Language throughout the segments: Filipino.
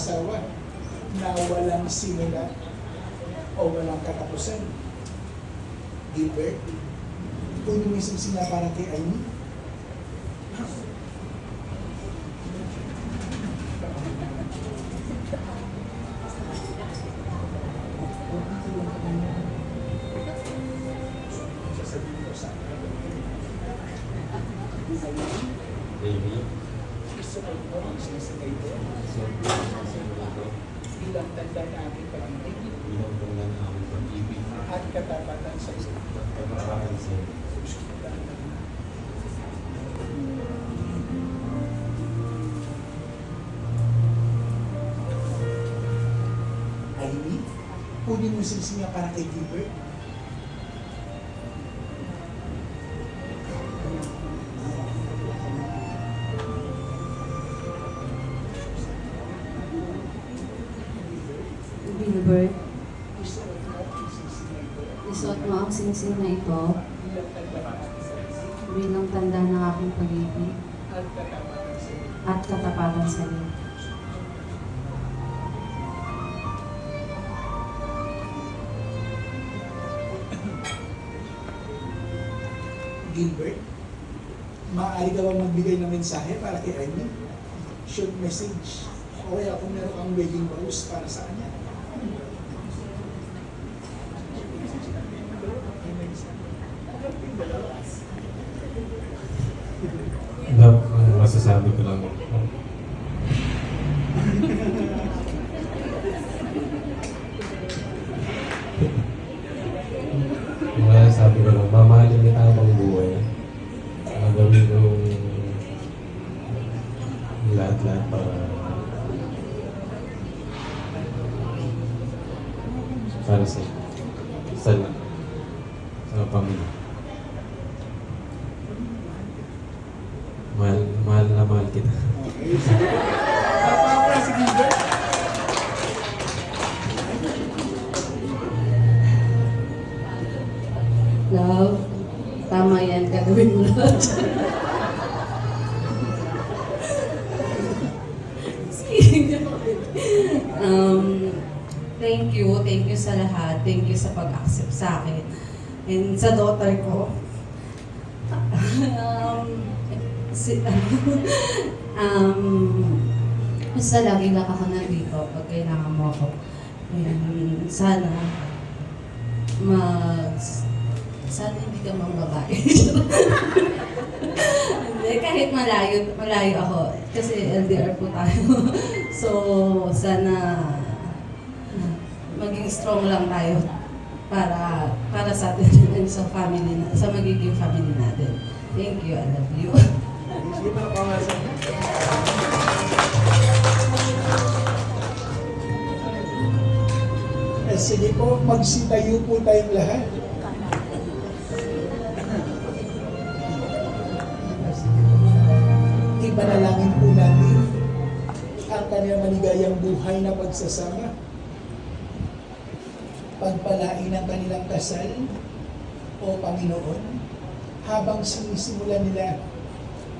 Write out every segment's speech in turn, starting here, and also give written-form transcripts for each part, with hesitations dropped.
asawa na walang simula o walang katapusan. Gilbert, kung yung isang sinaparang kay Amy, sasabihin ko sa Baby. gusto ko mo ang sinisingay ko bilang tanda na aking pag-ibig Bilang tanda ng aming pag-ibig at katapatan sa iyo. at pagmamahal sa iyo. Amy, kunin mo sinisingay para kay Gilbert. Gilbert, Gusto ko mo ang sinisingay ko isuot mo ang singsing na ito bilang tanda na aking pag-ibig bilang tanda ng aking pag-ibig at katapatan sa iyo. at katapatan sa iyo. Gilbert, maaari ka bang magbigay ng mensahe para kay Amy? Short message. O kaya kung meron kang wedding rose para sa kanya. Love, ang masasabi ko lang. Ang masasabi ko lang, mamahalin kita habang buhay. Gagawin ko lahat-lahat para sa pamilya. Mahal na mahal kita. Okay, sige. Papa, si Gilbert. Love, tama yan. Gagawin mo lahat. Thank you. Thank you sa lahat. Thank you sa pag-accept sa akin. And sa daughter ko. Basta lagi lang ako nandito pag kailangan mo ako. And sana sana hindi ka mang babae. Hindi, kahit malayo ako. Kasi LDR po tayo. So, sana maging strong lang tayo para sa atin and sa family sa magiging family natin. Thank you. I love you. Sige pa na pangasan. Sige po, magsitayo po tayong lahat. Ipanalangin po natin ang kanilang maligayang buhay na pagsasama. Pagpalain ang kanilang kasal o Panginoon habang sinisimulan nila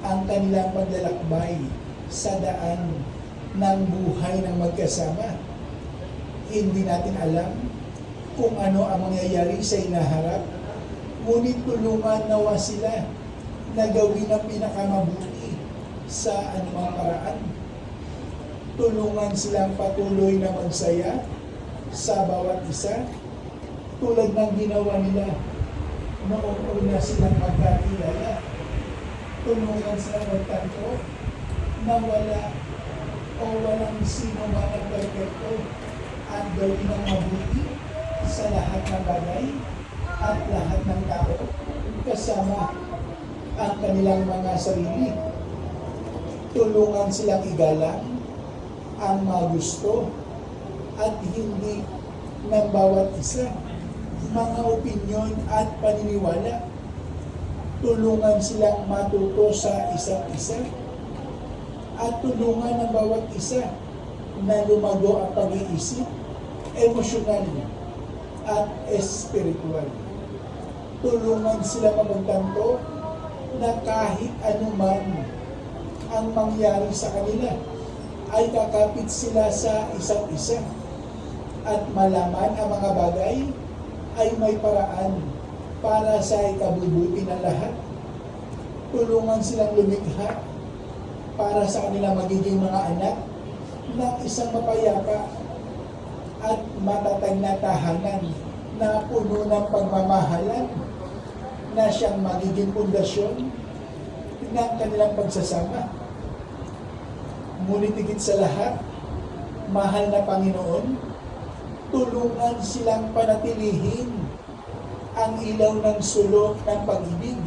ang kanilang paglalakbay sa daan ng buhay ng magkasama. Hindi natin alam kung ano ang mangyayari sa inaharap, ngunit tulungan nawa sila na gawin ang pinakamabuti sa anumang paraan. Tulungan silang patuloy na magsaya sa bawat isa, tulad ng ginawa nila noong una silang magkakilala. Tulungan silang magtanto na wala o walang sino man ang perfecto at gawin ng mabuti sa lahat ng bagay at lahat ng tao kasama ang kanilang mga sarili. Tulungan silang igalang ang mga gusto at hindi ng bawat isa, mga opinyon at paniniwala. Tulungan silang matuto sa isa't isa at tulungan ng bawat isa na lumago ang pag-iisip, emosyonal at espiritual. Tulungan sila magtanto na kahit anuman ang mangyari sa kanila, ay kakapit sila sa isa't isa at malaman ang mga bagay ay may paraan para sa ikabubuti ng lahat. Tulungan silang lumikha para sa kanilang magiging mga anak ng isang mapayapa at matatag na tahanan na puno ng pagmamahalan na siyang magiging pundasyon ng kanilang pagsasama. Ngunit higit sa lahat, mahal na Panginoon, tulungan silang panatilihin ang ilaw ng sulok ng pag-ibig